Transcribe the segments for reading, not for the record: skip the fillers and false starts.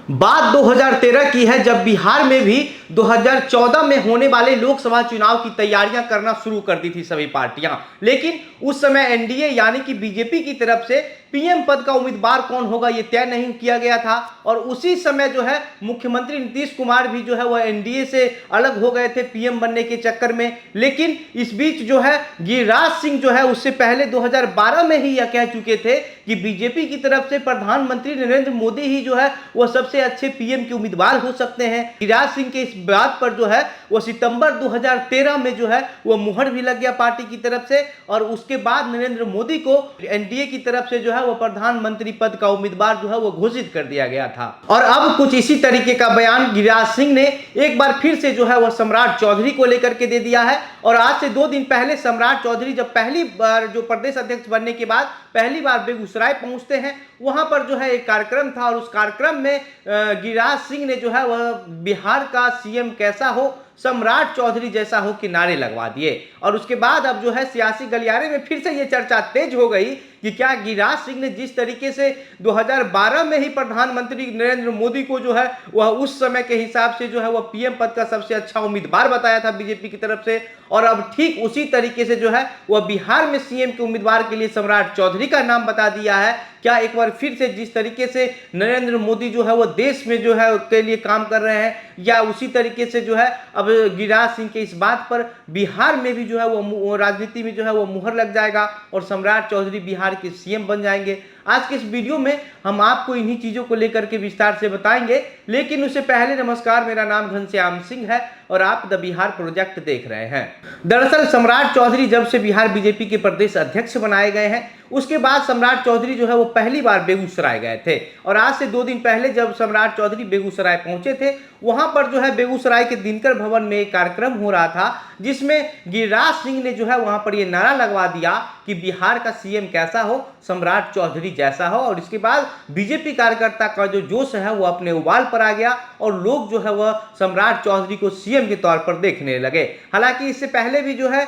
बात 2013 की है, जब बिहार में भी 2014 में होने वाले लोकसभा चुनाव की तैयारियां करना शुरू कर दी थी सभी पार्टियां। लेकिन उस समय एनडीए यानी कि बीजेपी की तरफ से पीएम पद का उम्मीदवार कौन होगा ये तय नहीं किया गया था। और उसी समय जो है मुख्यमंत्री नीतीश कुमार भी जो है वह एनडीए से अलग हो गए थे पीएम बनने के चक्कर में। लेकिन इस बीच जो है गिरिराज सिंह जो है उससे पहले 2012 में ही यह कह चुके थे कि बीजेपी की तरफ से प्रधानमंत्री नरेंद्र मोदी ही जो है वह सबसे अच्छे पीएम के उम्मीदवार हो सकते हैं। गिरिराज सिंह के इस बात पर जो है वह सितंबर 2013 में जो है वह मुहर भी लग गया पार्टी की तरफ से। और उसके बाद नरेंद्र मोदी को एनडीए की तरफ से जो है वह प्रधानमंत्री पद का उम्मीदवार जो है वह घोषित कर दिया गया था। और अब कुछ इसी तरीके का बयान गिरिराज सिंह ने एक बार फिर से जो है वह सम्राट चौधरी को लेकर के दे दिया है। और आज से 2 दिन पहले सम्राट चौधरी जब पहली बार जो प्रदेश अध्यक्ष बनने के बाद पहली बार बेगूसराय पहुंचते हैं, वहां पर जो है एक कार्यक्रम था और उस कार्यक्रम में गिरिराज सिंह ने जो है वह बिहार का सीएम कैसा हो, सम्राट चौधरी जैसा हो के नारे लगवा दिए। और उसके बाद अब जो है सियासी गलियारे में फिर से ये चर्चा तेज हो गई कि क्या गिरिराज सिंह ने जिस तरीके से 2012 में ही प्रधानमंत्री नरेंद्र मोदी को जो है वह उस समय के हिसाब से जो है वह पीएम पद का सबसे अच्छा उम्मीदवार बताया था बीजेपी की तरफ से, और अब ठीक उसी तरीके से जो है वह बिहार में सीएम के उम्मीदवार के लिए सम्राट चौधरी का नाम बता दिया है। क्या एक बार फिर से जिस तरीके से नरेंद्र मोदी जो है वह देश में जो है के लिए काम कर रहे हैं, या उसी तरीके से जो है अब गिरिराज सिंह के इस बात पर बिहार में भी जो है वो राजनीति में जो है वो मुहर लग जाएगा और सम्राट चौधरी बिहार के सीएम बन जाएंगे। आज के इस वीडियो में हम आपको इन्हीं चीजों को लेकर के विस्तार से बताएंगे। लेकिन उससे पहले नमस्कार, मेरा नाम घनश्याम सिंह है और आप द बिहार प्रोजेक्ट देख रहे हैं। दरअसल सम्राट चौधरी जब से बिहार बीजेपी के प्रदेश अध्यक्ष बनाए गए हैं, उसके बाद सम्राट चौधरी जो है वो पहली बार बेगूसराय गए थे। और आज से 2 दिन पहले जब सम्राट चौधरी बेगूसराय पहुंचे थे, वहां पर जो है बेगूसराय के दिनकर भवन में एक कार्यक्रम हो रहा था जिसमें गिरिराज सिंह ने जो है वहां पर ये नारा लगवा दिया कि बिहार का सीएम कैसा हो, सम्राट चौधरी जैसा हो। और इसके बाद बीजेपी कार्यकर्ता का जो जोश है वो अपने उबाल पर आ गया और लोग जो है वह सम्राट चौधरी को सीएम के तौर पर देखने लगे। हालांकि इससे पहले भी जो है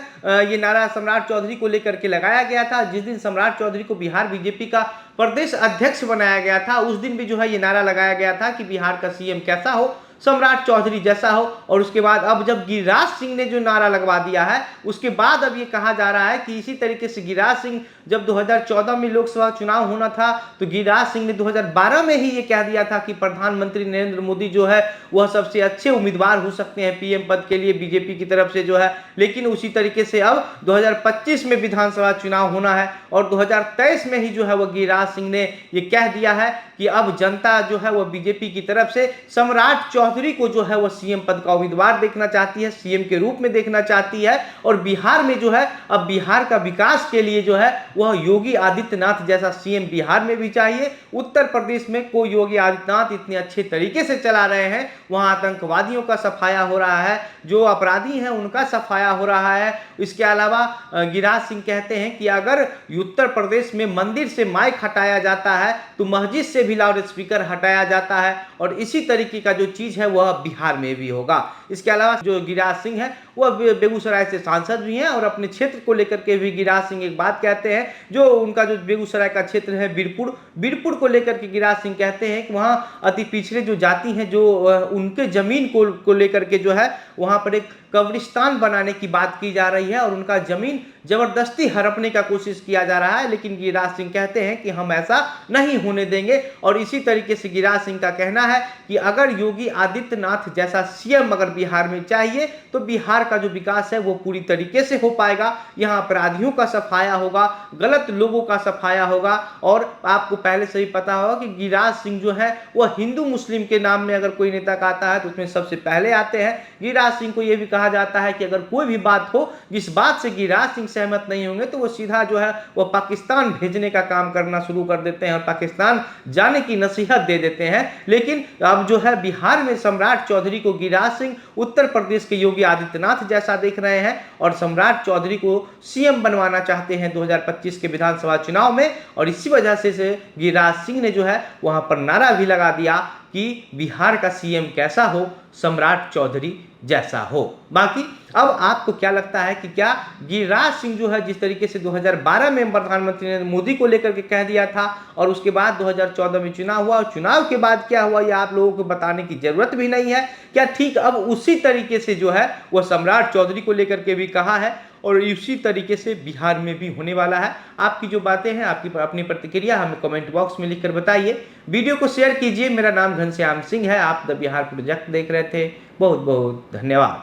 ये नारा सम्राट चौधरी को लेकर के लगाया गया था। जिस दिन सम्राट चौधरी को बिहार बीजेपी का प्रदेश अध्यक्ष बनाया गया था, उस दिन भी जो है ये नारा लगाया गया था कि बिहार का सीएम कैसा हो, सम्राट चौधरी जैसा हो। और उसके बाद अब जब गिरिराज सिंह ने जो नारा लगवा दिया है, उसके बाद अब ये कहा जा रहा है कि इसी तरीके से गिरिराज सिंह जब 2014 में लोकसभा चुनाव होना था तो गिरिराज सिंह ने 2012 में ही ये कह दिया था कि प्रधानमंत्री नरेंद्र मोदी जो है वह सबसे अच्छे उम्मीदवार हो सकते हैं पीएम पद के लिए बीजेपी की तरफ से जो है। लेकिन उसी तरीके से अब 2025 में विधानसभा चुनाव होना है और 2023 में ही जो है वह गिरिराज सिंह ने ये कह दिया है कि अब जनता जो है वह बीजेपी की तरफ से सम्राट चौधरी को जो है वह सीएम पद का उम्मीदवार देखना चाहती है, सीएम के रूप में देखना चाहती है। और बिहार में जो है अब बिहार का विकास के लिए जो है वह योगी आदित्यनाथ जैसा सीएम बिहार में भी चाहिए। उत्तर प्रदेश में कोई योगी आदित्यनाथ इतने अच्छे तरीके से चला रहे हैं, वहां आतंकवादियों का सफाया हो रहा है, जो अपराधी हैं उनका सफाया हो रहा है। इसके अलावा गिरिराज सिंह कहते हैं कि अगर उत्तर प्रदेश में मंदिर से माइक हटाया जाता है तो मस्जिद से भी लाउड स्पीकर हटाया जाता है, और इसी तरीके का जो चीज है वह बिहार में भी होगा। इसके अलावा जो गिरिराज सिंह है वह बेगूसराय से सांसद भी हैं और अपने क्षेत्र को लेकर के भी गिरिराज सिंह एक बात कहते हैं। जो उनका जो बेगूसराय का क्षेत्र है बीरपुर को लेकर के गिरिराज सिंह कहते हैं कि वहां अति पिछड़े जो जाति हैं, जो उनके जमीन को लेकर के जो है वहां पर एक कब्रिस्तान बनाने की बात की जा रही है और उनका जमीन जबरदस्ती हड़पने का कोशिश किया जा रहा है। लेकिन गिरिराज सिंह कहते हैं कि हम ऐसा नहीं होने देंगे। और इसी तरीके से गिरिराज सिंह का कहना है कि अगर योगी आदित्यनाथ जैसा सीएम अगर बिहार में चाहिए तो बिहार का जो विकास है वो पूरी तरीके से हो पाएगा। यहाँ अपराधियों का सफाया होगा, गलत लोगों का सफाया होगा। और आपको पहले से ही पता होगा कि गिरिराज सिंह जो है वह हिंदू मुस्लिम के नाम में अगर कोई नेता का आता है तो उसमें सबसे पहले आते हैं। गिरिराज सिंह को यह भी कहा जाता है कि अगर कोई भी बात हो जिस बात से गिरिराज सिंह सहमत नहीं होंगे तो वो सीधा जो है वह पाकिस्तान भेजने का काम करना शुरू कर देते हैं और पाकिस्तान जाने की नसीहत दे देते हैं। लेकिन अब जो है बिहार में सम्राट चौधरी को गिरिराज सिंह उत्तर प्रदेश के योगी आदित्यनाथ जैसा देख रहे हैं और सम्राट चौधरी को सीएम बनवाना चाहते हैं 2025 के विधानसभा चुनाव में। और इसी वजह से गिरिराज सिंह ने जो है वहां पर नारा भी लगा दिया कि बिहार का सीएम कैसा हो, सम्राट चौधरी जैसा हो। बाकी अब आपको क्या लगता है कि क्या गिरिराज सिंह जो है जिस तरीके से 2012 में प्रधानमंत्री ने मोदी को लेकर के कह दिया था और उसके बाद 2014 में चुनाव हुआ और चुनाव के बाद क्या हुआ ये आप लोगों को बताने की जरूरत भी नहीं है, क्या ठीक अब उसी तरीके से जो है वह सम्राट चौधरी को लेकर के भी कहा है और इसी तरीके से बिहार में भी होने वाला है? आपकी जो बातें हैं, आपकी अपनी प्रतिक्रिया हमें कमेंट बॉक्स में लिखकर बताइए। वीडियो को शेयर कीजिए। मेरा नाम घनश्याम सिंह है, आप द बिहार प्रोजेक्ट देख रहे थे। बहुत बहुत धन्यवाद।